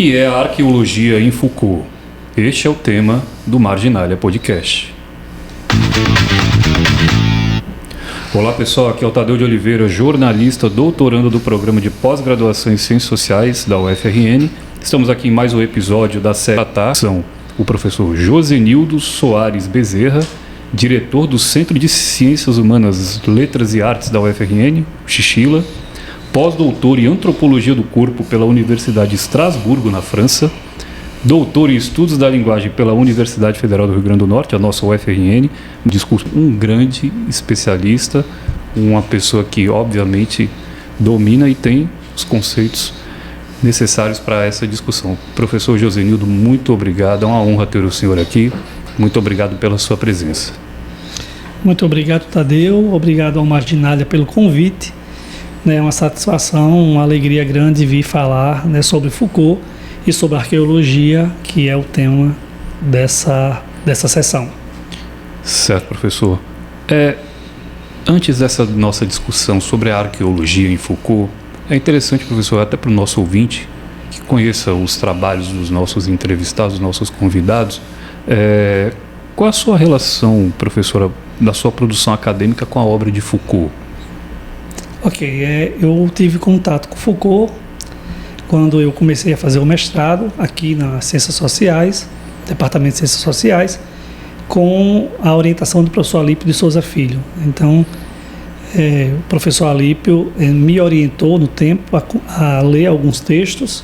que é a arqueologia em Foucault? Este é o tema do Marginalia Podcast. Olá pessoal, aqui é o Tadeu de Oliveira, jornalista, doutorando do programa de pós-graduação em Ciências Sociais da UFRN. Estamos aqui em mais um episódio da série São o professor Josenildo Soares Bezerra, diretor do Centro de Ciências Humanas, Letras e Artes da UFRN, Xichila, pós-doutor em Antropologia do Corpo pela Universidade de Estrasburgo, na França, doutor em Estudos da Linguagem pela Universidade Federal do Rio Grande do Norte, a nossa UFRN, um grande especialista, uma pessoa que obviamente domina e tem os conceitos necessários para essa discussão. Professor Josenildo, muito obrigado, é uma honra ter o senhor aqui, muito obrigado pela sua presença. Muito obrigado, Tadeu, obrigado ao Marginalia pelo convite. É uma satisfação, uma alegria grande vir falar, sobre Foucault e sobre arqueologia, que é o tema dessa sessão. Certo, professor. Antes dessa nossa discussão sobre a arqueologia em Foucault, é interessante, professor, até para o nosso ouvinte, que conheça os trabalhos dos nossos entrevistados, dos nossos convidados. Qual a sua relação, professora, da sua produção acadêmica com a obra de Foucault? Ok, eu tive contato com Foucault quando eu comecei a fazer o mestrado aqui nas Ciências Sociais, Departamento de Ciências Sociais, com a orientação do professor Alípio de Souza Filho. Então, o professor Alípio me orientou no tempo a ler alguns textos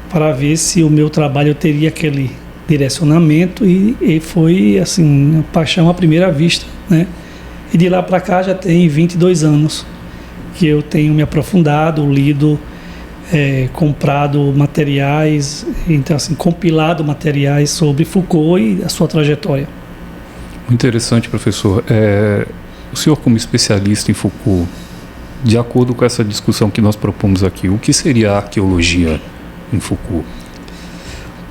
para ver se o meu trabalho teria aquele direcionamento e foi, assim, paixão à primeira vista, né? E de lá para cá já tem 22 anos que eu tenho me aprofundado, lido, comprado materiais, então assim, compilado materiais sobre Foucault e a sua trajetória. Muito interessante, professor. O senhor, como especialista em Foucault, de acordo com essa discussão que nós propomos aqui, o que seria a arqueologia em Foucault?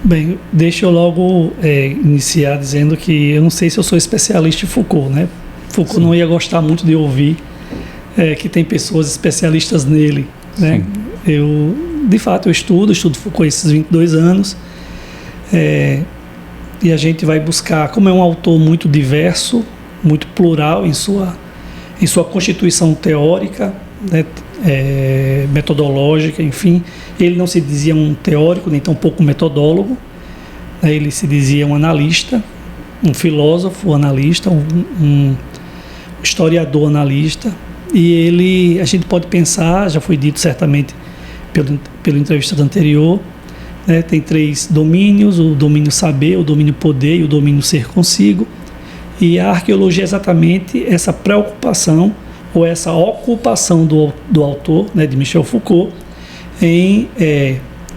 Bem, deixa eu logo iniciar dizendo que eu não sei se eu sou especialista em Foucault, né? Foucault Sim. Não ia gostar muito de ouvir que tem pessoas especialistas nele, né? De fato, eu estudo Foucault esses 22 anos, e a gente vai buscar, como é um autor muito diverso, muito plural em sua constituição teórica, né, metodológica, enfim, ele não se dizia um teórico, nem tampouco um metodólogo, né, ele se dizia um analista, um filósofo analista, um historiador analista. E a gente pode pensar, já foi dito certamente pelo entrevistado anterior, né, tem 3 domínios: o domínio saber, o domínio poder e o domínio ser consigo. E a arqueologia é exatamente essa preocupação ou essa ocupação do autor, né, de Michel Foucault, em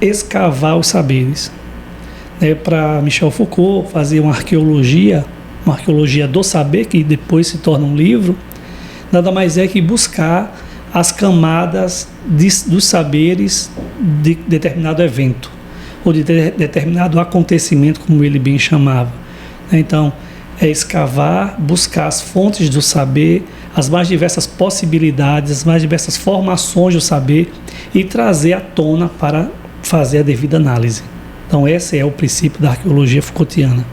escavar os saberes. Para Michel Foucault fazer uma arqueologia do saber, que depois se torna um livro, nada mais é que buscar as camadas dos saberes de determinado evento, ou de determinado acontecimento, como ele bem chamava. Então, é escavar, buscar as fontes do saber, as mais diversas possibilidades, as mais diversas formações do saber e trazer à tona para fazer a devida análise. Então, esse é o princípio da arqueologia Foucaultiana.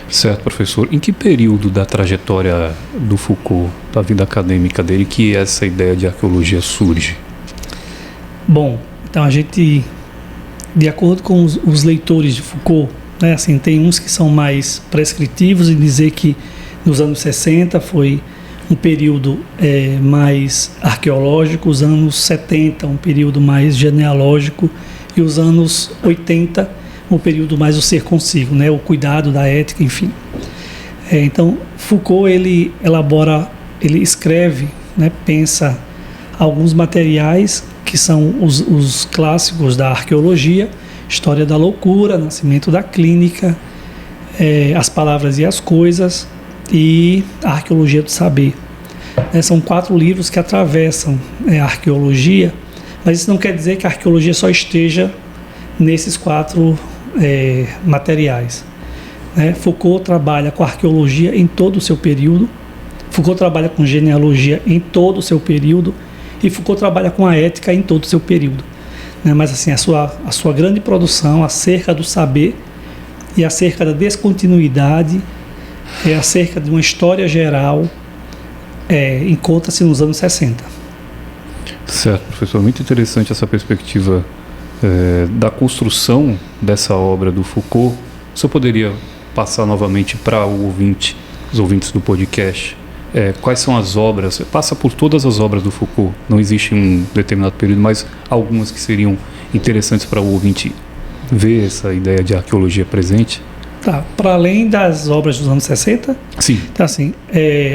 Certo, professor. Em que período da trajetória do Foucault, da vida acadêmica dele, que essa ideia de arqueologia surge? Bom, então a gente, de acordo com os leitores de Foucault, né, assim, tem uns que são mais prescritivos em dizer que nos anos 60 foi um período mais arqueológico, os anos 70 um período mais genealógico e os anos 80 um período mais o ser consigo, né, o cuidado da ética, enfim. Então, Foucault, ele escreve, né, pensa alguns materiais que são os clássicos da arqueologia: História da Loucura, Nascimento da Clínica, As Palavras e as Coisas e a Arqueologia do Saber. São 4 livros que atravessam a arqueologia, mas isso não quer dizer que a arqueologia só esteja nesses 4 materiais. Foucault trabalha com a arqueologia em todo o seu período, Foucault trabalha com genealogia em todo o seu período e Foucault trabalha com a ética em todo o seu período. né? Mas assim, a sua grande produção acerca do saber e acerca da descontinuidade, acerca de uma história geral, encontra-se nos anos 60. Certo, professor. Muito interessante essa perspectiva da construção dessa obra do Foucault. O senhor poderia passar novamente para os ouvintes do podcast, quais são as obras? Passa por todas as obras do Foucault, não existe um determinado período, mas algumas que seriam interessantes para o ouvinte ver essa ideia de arqueologia presente. Tá, para além das obras dos anos 60, sim. Então, assim,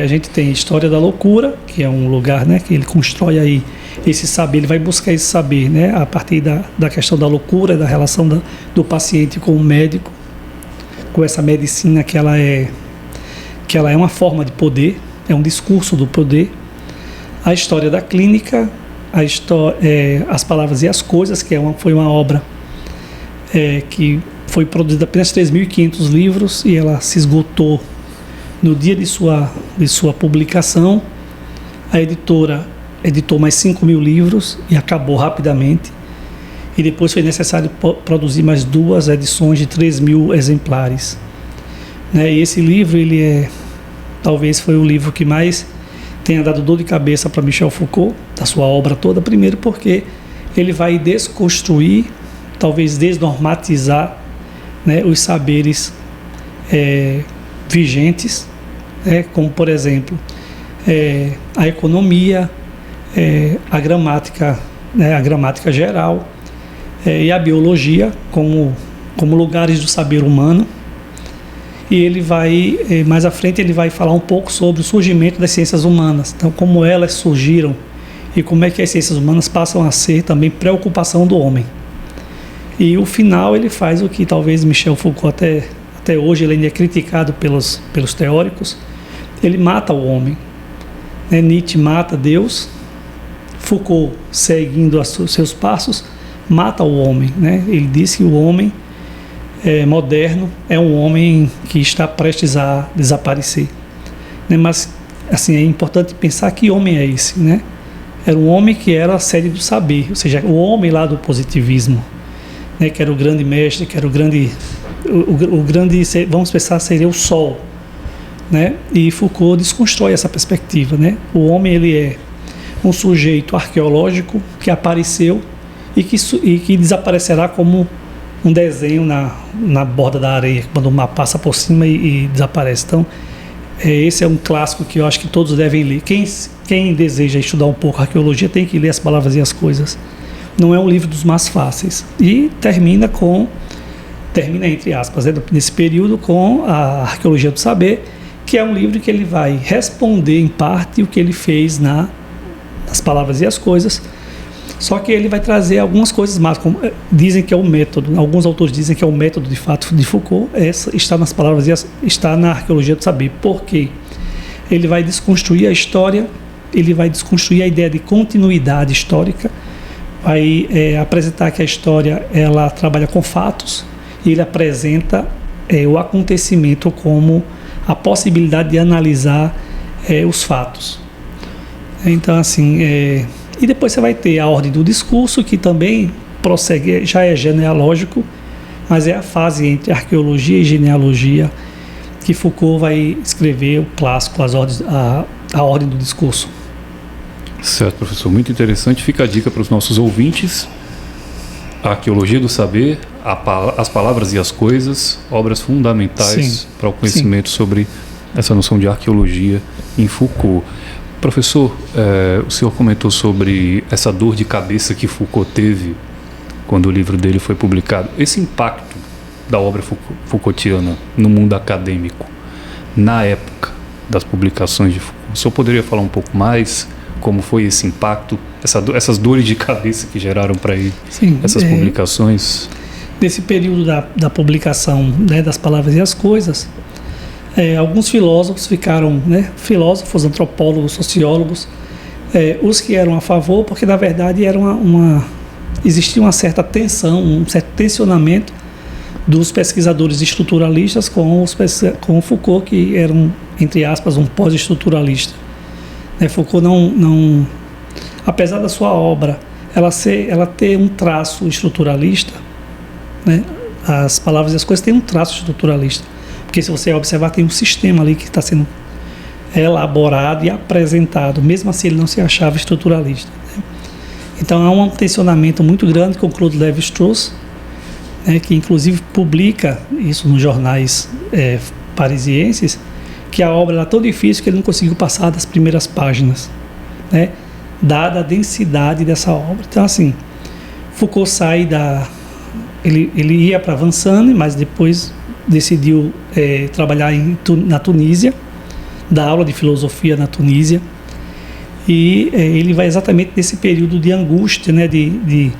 a gente tem História da Loucura, que é um lugar, né, que ele constrói aí esse saber, ele vai buscar esse saber, né, a partir da questão da loucura, da relação do paciente com o médico, com essa medicina que ela é uma forma de poder, é um discurso do poder. A História da Clínica, As Palavras e as Coisas, que foi uma obra que foi produzida apenas 3.500 livros e ela se esgotou no dia de sua publicação. A editora editou mais 5.000 livros e acabou rapidamente. E depois foi necessário produzir mais 2 edições de 3.000 exemplares. Né? E esse livro, talvez foi o livro que mais tenha dado dor de cabeça para Michel Foucault, da sua obra toda. Primeiro porque ele vai desconstruir, talvez desnormatizar, né, os saberes vigentes, como, por exemplo, a economia, a gramática, né, a gramática geral, e a biologia como lugares do saber humano. E ele vai, mais à frente, ele vai falar um pouco sobre o surgimento das ciências humanas, então como elas surgiram e como é que as ciências humanas passam a ser também preocupação do homem. E o final ele faz o que talvez Michel Foucault até hoje ele ainda é criticado pelos teóricos. Ele mata o homem, né? Nietzsche mata Deus, Foucault, seguindo seus passos, mata o homem, né? Ele diz que o homem moderno é um homem que está prestes a desaparecer, né? Mas assim, é importante pensar que homem é esse, né? Era um homem que era a sede do saber, ou seja, o homem lá do positivismo, né, que era o grande mestre, que era o grande, vamos pensar, seria o sol, né? E Foucault desconstrói essa perspectiva, né? O homem ele é um sujeito arqueológico que apareceu e que desaparecerá como um desenho na borda da areia, quando o mar passa por cima e desaparece. Então, esse é um clássico que eu acho que todos devem ler. Quem deseja estudar um pouco arqueologia tem que ler As Palavras e as Coisas. Não é um livro dos mais fáceis. E termina entre aspas, né, nesse período, com a Arqueologia do Saber, que é um livro que ele vai responder em parte o que ele fez nas Palavras e as Coisas. Só que ele vai trazer algumas coisas mais, como dizem que é o método. Alguns autores dizem que é o método de fato de Foucault. Está nas Palavras e está na Arqueologia do Saber. Por quê? Ele vai desconstruir a história, ele vai desconstruir a ideia de continuidade histórica, vai apresentar que a história ela trabalha com fatos e ele apresenta o acontecimento como a possibilidade de analisar os fatos. Então, assim, e depois você vai ter a ordem do discurso, que também prossegue, já é genealógico, mas é a fase entre arqueologia e genealogia que Foucault vai escrever o clássico, a ordem do discurso. Certo, professor, muito interessante. Fica a dica para os nossos ouvintes: a Arqueologia do Saber, As Palavras e as Coisas, obras fundamentais para o conhecimento sobre essa noção de arqueologia em Foucault. Professor, o senhor comentou sobre essa dor de cabeça que Foucault teve quando o livro dele foi publicado. Esse impacto da obra Foucaultiana no mundo acadêmico, na época das publicações de Foucault, o senhor poderia falar um pouco mais como foi esse impacto, essas dores de cabeça que geraram para ele essas publicações? Nesse período da publicação, né, das Palavras e as Coisas, alguns filósofos ficaram, né, filósofos, antropólogos, sociólogos, os que eram a favor, porque na verdade existia uma certa tensão, um certo tensionamento dos pesquisadores estruturalistas com Foucault, que era entre aspas, um pós-estruturalista. Foucault não, apesar da sua obra ela ter um traço estruturalista, né? As palavras e as coisas têm um traço estruturalista, porque se você observar, tem um sistema ali que está sendo elaborado e apresentado, mesmo assim ele não se achava estruturalista, né? Então há um tensionamento muito grande com Claude Lévi-Strauss, né, que inclusive publica isso nos jornais parisienses, que a obra era tão difícil que ele não conseguiu passar das primeiras páginas, né, dada a densidade dessa obra. Então, assim, Foucault sai ele ia para Vincennes, mas depois decidiu trabalhar na Tunísia, dar aula de filosofia na Tunísia, e ele vai exatamente nesse período de angústia, né, de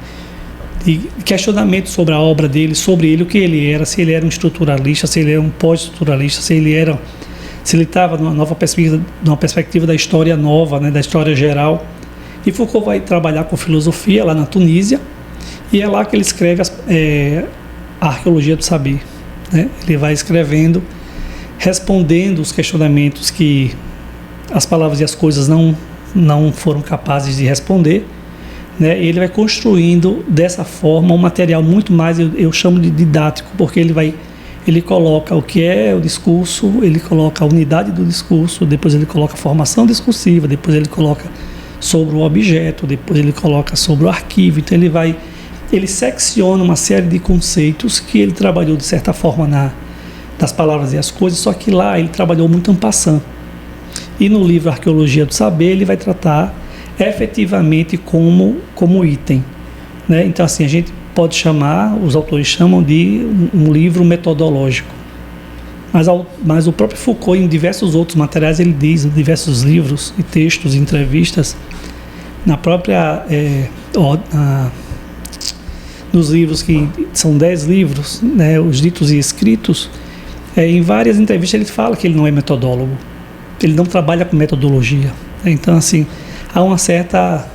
questionamento sobre a obra dele, sobre ele, o que ele era, se ele era um estruturalista, se ele era um pós-estruturalista, se ele estava numa perspectiva da história nova, né, da história geral. E Foucault vai trabalhar com filosofia lá na Tunísia, e é lá que ele escreve a Arqueologia do Saber, né? Ele vai escrevendo, respondendo os questionamentos que as palavras e as coisas não foram capazes de responder, né? E ele vai construindo dessa forma um material muito mais, eu chamo de didático, porque ele coloca o que é o discurso, ele coloca a unidade do discurso, depois ele coloca a formação discursiva, depois ele coloca sobre o objeto, depois ele coloca sobre o arquivo. Então ele secciona uma série de conceitos que ele trabalhou de certa forma das palavras e as coisas, só que lá ele trabalhou muito en passant. E no livro Arqueologia do Saber ele vai tratar efetivamente como item, né? Então, assim, a gente pode chamar, os autores chamam de um livro metodológico, mas o próprio Foucault, em diversos outros materiais, ele diz, em diversos livros e textos, entrevistas, na própria nos livros, que são 10 livros, né, os ditos e escritos, em várias entrevistas ele fala que ele não é metodólogo, ele não trabalha com metodologia. Então, assim, há uma certa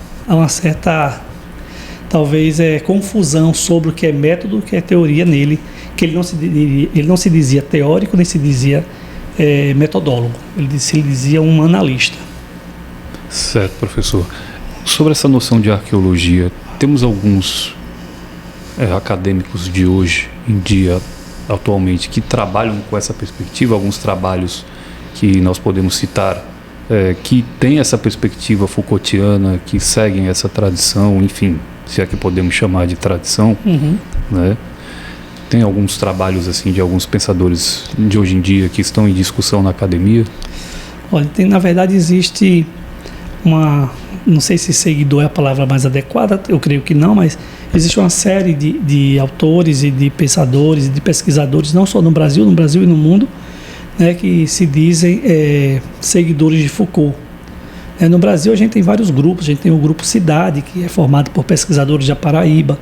talvez confusão sobre o que é método, o que é teoria nele, que ele não se dizia teórico, nem se dizia metodólogo, ele se dizia um analista. Certo, professor. Sobre essa noção de arqueologia, temos alguns acadêmicos de hoje em dia, atualmente, que trabalham com essa perspectiva, alguns trabalhos que nós podemos citar, que têm essa perspectiva Foucaultiana, que seguem essa tradição, enfim, se é que podemos chamar de tradição, né? Tem alguns trabalhos assim de alguns pensadores de hoje em dia que estão em discussão na academia? Olha, na verdade existe não sei se seguidor é a palavra mais adequada, eu creio que não, mas existe uma série de autores e de pensadores e de pesquisadores, não só no Brasil e no mundo, né, que se dizem seguidores de Foucault. No Brasil a gente tem vários grupos, a gente tem o grupo Cidade, que é formado por pesquisadores da Paraíba,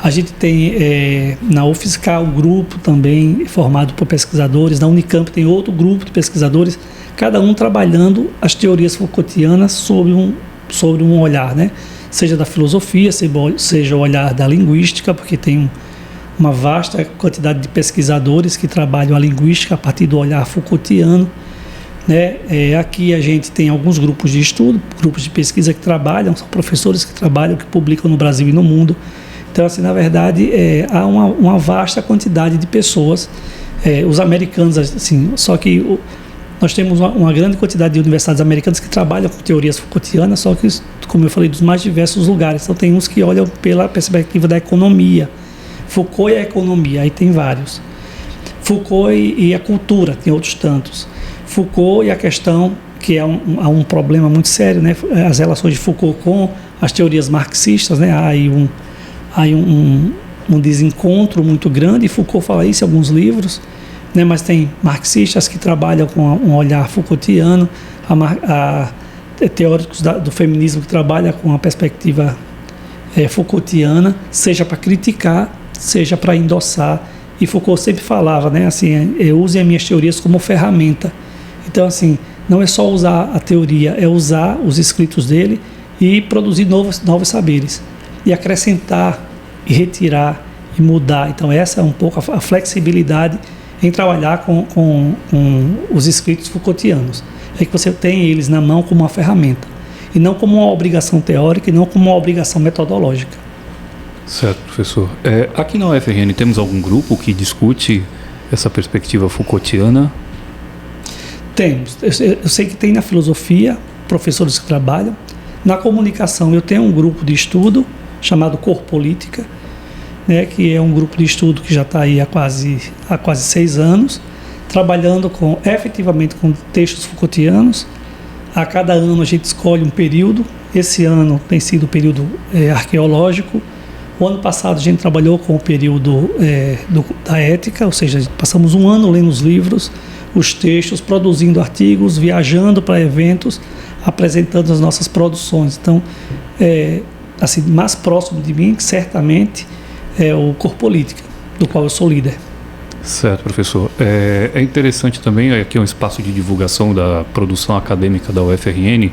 a gente tem na UFSCar um grupo também formado por pesquisadores, na Unicamp tem outro grupo de pesquisadores, cada um trabalhando as teorias Foucaultianas sobre um olhar, né? Seja da filosofia, seja o olhar da linguística, porque tem uma vasta quantidade de pesquisadores que trabalham a linguística a partir do olhar Foucaultiano, né? Aqui a gente tem alguns grupos de estudo, grupos de pesquisa que trabalham, são professores que trabalham, que publicam no Brasil e no mundo. Então, assim, na verdade, há uma vasta quantidade de pessoas, os americanos, assim, só que nós temos uma grande quantidade de universidades americanas que trabalham com teorias Foucaultianas, só que, como eu falei, dos mais diversos lugares. Então, tem uns que olham pela perspectiva da economia, Foucault e a economia, aí tem vários. Foucault e a cultura, tem outros tantos. Foucault e a questão, que há um problema muito sério, né? As relações de Foucault com as teorias marxistas, né? Há aí um desencontro muito grande, e Foucault fala isso em alguns livros, né? Mas tem marxistas que trabalham com um olhar Foucaultiano, teóricos do feminismo que trabalham com a perspectiva Foucaultiana, seja para criticar, seja para endossar. E Foucault sempre falava, né, assim, usem as minhas teorias como ferramenta. Então, assim, não é só usar a teoria, é usar os escritos dele e produzir novos saberes, e acrescentar, e retirar, e mudar. Então, essa é um pouco a flexibilidade em trabalhar com os escritos Foucaultianos. É que você tem eles na mão como uma ferramenta. e não como uma obrigação teórica e não como uma obrigação metodológica. Certo, professor. Aqui na UFRN temos algum grupo que discute essa perspectiva Foucaultiana? Temos. Eu sei que tem na filosofia professores que trabalham. Na comunicação eu tenho um grupo de estudo chamado Corpolítica, né, que é um grupo de estudo que já está aí há quase 6 anos, trabalhando efetivamente com textos Foucaultianos. A cada ano a gente escolhe um período. Esse ano tem sido o período arqueológico. O ano passado a gente trabalhou com o período da ética, ou seja, passamos um ano lendo os livros, os textos, produzindo artigos, viajando para eventos, apresentando as nossas produções. Então, assim, mais próximo de mim, certamente, é o Corpolítica, do qual eu sou líder. Certo, professor. É interessante também, aqui é um espaço de divulgação da produção acadêmica da UFRN,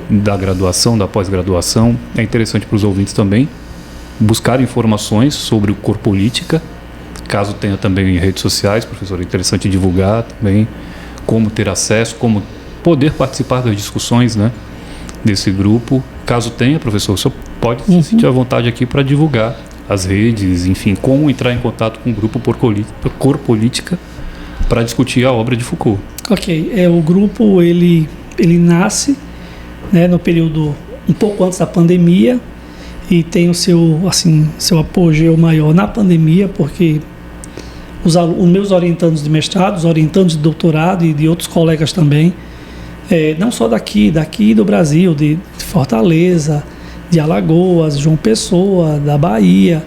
da graduação, da pós-graduação. É interessante para os ouvintes também buscar informações sobre o Corpolítica, caso tenha também em redes sociais, professor. É interessante divulgar também como ter acesso, como poder participar das discussões, né, desse grupo. Caso tenha, professor, o senhor pode se sentir à vontade aqui para divulgar as redes, enfim, como entrar em contato com o grupo Corpolítica para discutir a obra de Foucault. Ok, o grupo ele nasce, né, no período um pouco antes da pandemia e tem o seu apogeu maior na pandemia, porque os meus orientandos de mestrado, os orientandos de doutorado e de outros colegas também, não só daqui do Brasil, de Fortaleza, de Alagoas, João Pessoa, da Bahia,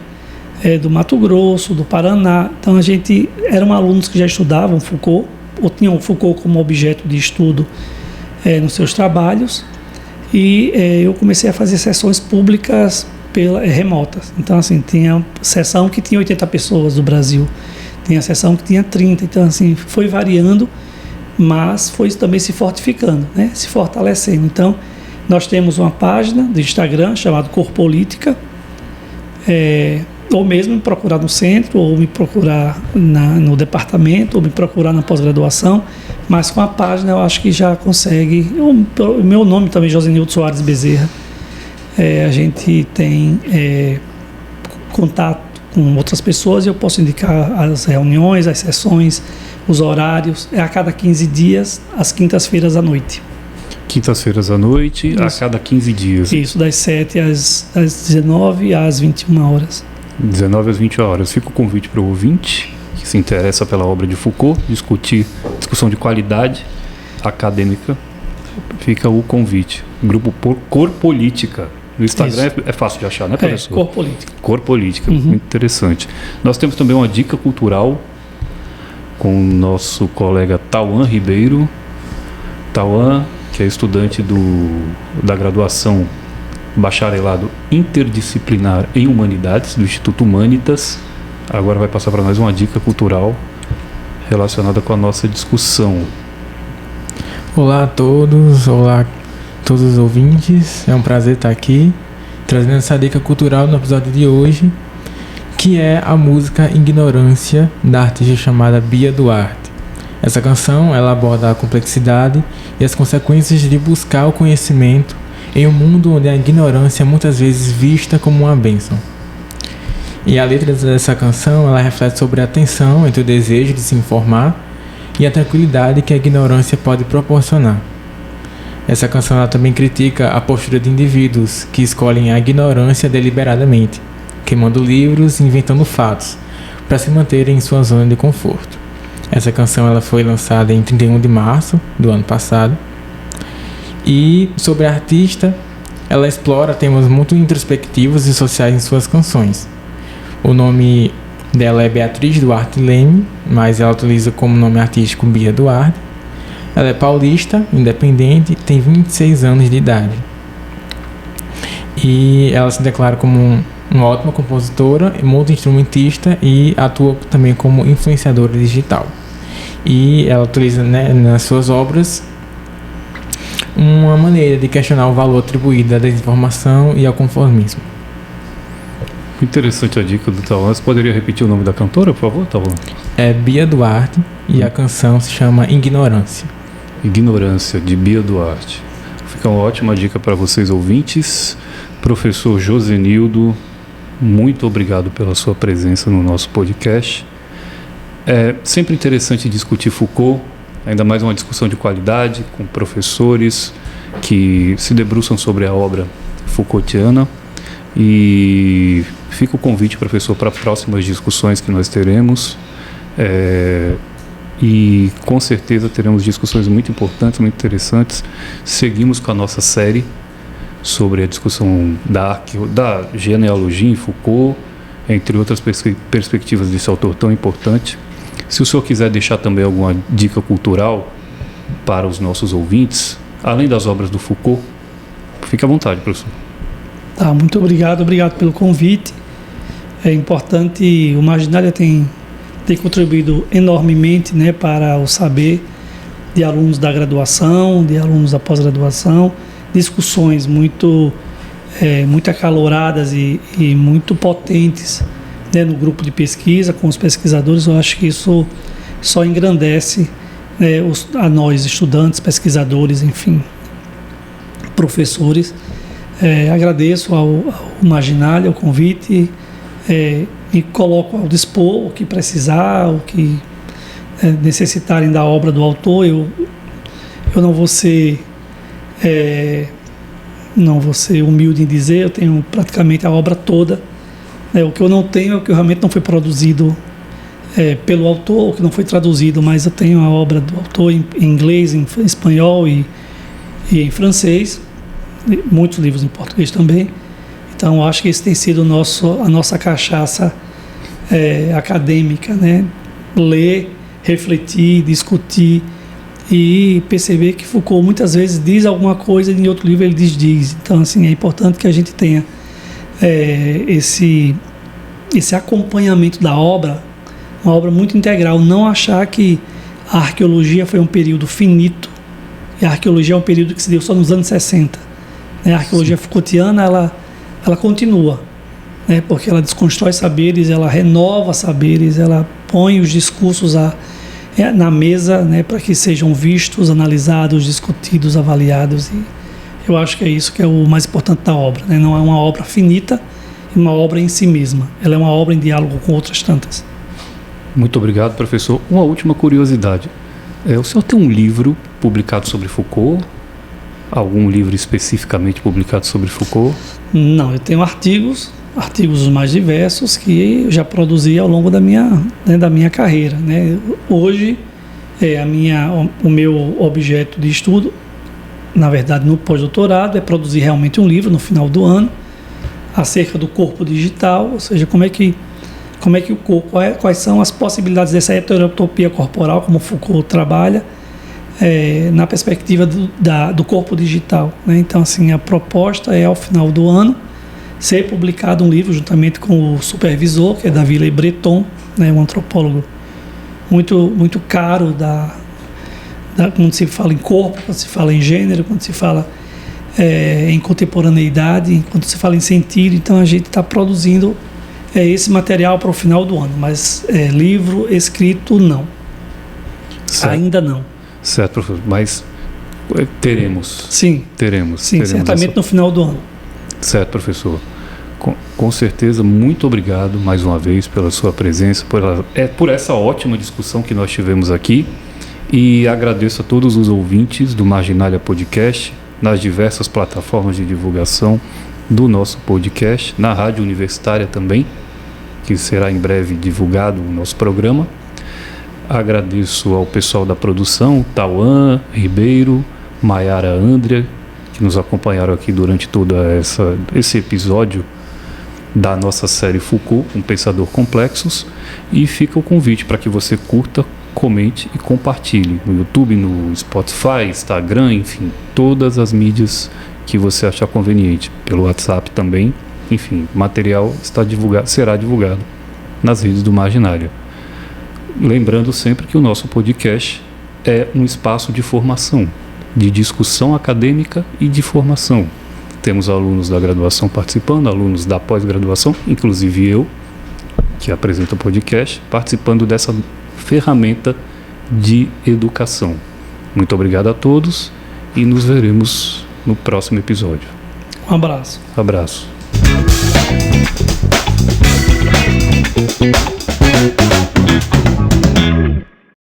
do Mato Grosso, do Paraná. Então eram alunos que já estudavam Foucault, ou tinham Foucault como objeto de estudo nos seus trabalhos, e eu comecei a fazer sessões públicas remotas. Então, assim, tinha sessão que tinha 80 pessoas do Brasil, tinha sessão que tinha 30, então, assim, foi variando, mas foi também se fortificando, né? Se fortalecendo. Então, nós temos uma página do Instagram chamada Corpolítica, ou mesmo me procurar no centro, ou me procurar no departamento, ou me procurar na pós-graduação, mas com a página eu acho que já consegue. O meu nome também, Josenildo Soares Bezerra. A gente tem contato com outras pessoas e eu posso indicar as reuniões, as sessões, os horários. É a cada 15 dias, às quintas-feiras à noite. Quintas-feiras à noite, isso. A cada 15 dias. Isso, das 7 às 19 às 21 horas. 19 às 20 horas. Fica o convite para o ouvinte que se interessa pela obra de Foucault, discussão de qualidade acadêmica. Fica o convite. Grupo Corpolítica. No Instagram é fácil de achar, né, professor? Corpolítica. Corpolítica, muito interessante. Nós temos também uma dica cultural com o nosso colega Tauan Ribeiro. Tauan, que é estudante da graduação bacharelado interdisciplinar em Humanidades, do Instituto Humanitas. Agora vai passar para nós uma dica cultural relacionada com a nossa discussão. Olá a todos, olá todos os ouvintes, é um prazer estar aqui trazendo essa dica cultural no episódio de hoje, que é a música Ignorância, da artista chamada Bia Duarte. Essa canção ela aborda a complexidade e as consequências de buscar o conhecimento em um mundo onde a ignorância é muitas vezes vista como uma bênção. E a letra dessa canção ela reflete sobre a tensão entre o desejo de se informar e a tranquilidade que a ignorância pode proporcionar. Essa canção ela também critica a postura de indivíduos que escolhem a ignorância deliberadamente, queimando livros e inventando fatos, para se manterem em sua zona de conforto. Essa canção ela foi lançada em 31 de março do ano passado. E sobre a artista, ela explora temas muito introspectivos e sociais em suas canções. O nome dela é Beatriz Duarte Leme, mas ela utiliza como nome artístico Bia Duarte. Ela é paulista, independente, tem 26 anos de idade. E ela se declara como uma ótima compositora, multi-instrumentista e atua também como influenciadora digital. E ela utiliza, né, nas suas obras uma maneira de questionar o valor atribuído à desinformação e ao conformismo. Interessante a dica do Tauan. Você poderia repetir o nome da cantora, por favor, Tauan? É Bia Duarte e a canção se chama Ignorância. Ignorância, de Bia Duarte. Fica uma ótima dica para vocês ouvintes. Professor Josenildo, muito obrigado pela sua presença no nosso podcast. É sempre interessante discutir Foucault, ainda mais uma discussão de qualidade, com professores que se debruçam sobre a obra Foucaultiana. E fica o convite, professor, para próximas discussões que nós teremos. E com certeza teremos discussões muito importantes, muito interessantes. Seguimos com a nossa série sobre a discussão da genealogia em Foucault, entre outras perspectivas desse autor tão importante. Se o senhor quiser deixar também alguma dica cultural para os nossos ouvintes, além das obras do Foucault, fique à vontade, professor. Tá, muito obrigado pelo convite. É importante, o Marginália tem contribuído enormemente, né, para o saber de alunos da graduação, de alunos da pós-graduação, discussões muito acaloradas e muito potentes, né, no grupo de pesquisa, com os pesquisadores. Eu acho que isso só engrandece, né, a nós, estudantes, pesquisadores, enfim, professores. Agradeço ao Marginália o convite, e coloco ao dispor o que precisar, o que necessitarem da obra do autor. Eu não vou ser humilde em dizer, eu tenho praticamente a obra toda. O que eu não tenho é o que realmente não foi produzido pelo autor, o que não foi traduzido, mas eu tenho a obra do autor em inglês, em espanhol e em francês, muitos livros em português também. Então, acho que esse tem sido a nossa cachaça acadêmica, né? Ler, refletir, discutir e perceber que Foucault muitas vezes diz alguma coisa e em outro livro ele diz. Então, assim, é importante que a gente tenha esse acompanhamento da obra, uma obra muito integral. Não achar que a arqueologia foi um período finito e a arqueologia é um período que se deu só nos anos 60. A arqueologia Foucaultiana, ela continua, né, porque ela desconstrói saberes, ela renova saberes, ela põe os discursos na mesa, né, para que sejam vistos, analisados, discutidos, avaliados. E eu acho que é isso que é o mais importante da obra, né? Não é uma obra finita e uma obra em si mesma. Ela é uma obra em diálogo com outras tantas. Muito obrigado, professor. Uma última curiosidade. O senhor tem um livro publicado sobre Foucault? Algum livro especificamente publicado sobre Foucault? Não, eu tenho artigos os mais diversos que eu já produzi ao longo da minha carreira, né? Hoje, o meu objeto de estudo, na verdade no pós-doutorado, é produzir realmente um livro no final do ano acerca do corpo digital, ou seja, como é que o corpo, quais são as possibilidades dessa heterotopia corporal, como Foucault trabalha, na perspectiva do corpo digital, né? Então, assim, a proposta é, ao final do ano, ser publicado um livro juntamente com o supervisor, que é Davi Le Breton, né? Um antropólogo muito, muito caro quando se fala em corpo, quando se fala em gênero, quando se fala em contemporaneidade, quando se fala em sentido. Então, a gente está produzindo esse material para o final do ano, mas livro escrito, não. Certo. Ainda não. Certo, professor, mas teremos. Sim. Teremos certamente no final do ano. Certo, professor. Com certeza, muito obrigado mais uma vez pela sua presença, por essa ótima discussão que nós tivemos aqui. E agradeço a todos os ouvintes do Marginália Podcast, nas diversas plataformas de divulgação do nosso podcast, na Rádio Universitária também, que será em breve divulgado o nosso programa. Agradeço ao pessoal da produção, Tauan Ribeiro, Maiara Andrea, que nos acompanharam aqui durante todo esse episódio da nossa série Foucault, um pensador complexos. E fica o convite para que você curta, comente e compartilhe no YouTube, no Spotify, Instagram, enfim, todas as mídias que você achar conveniente, pelo WhatsApp também. Enfim, o material será divulgado nas redes do Marginália. Lembrando sempre que o nosso podcast é um espaço de formação, de discussão acadêmica e de formação. Temos alunos da graduação participando, alunos da pós-graduação, inclusive eu, que apresento o podcast, participando dessa ferramenta de educação. Muito obrigado a todos e nos veremos no próximo episódio. Um abraço. Abraço.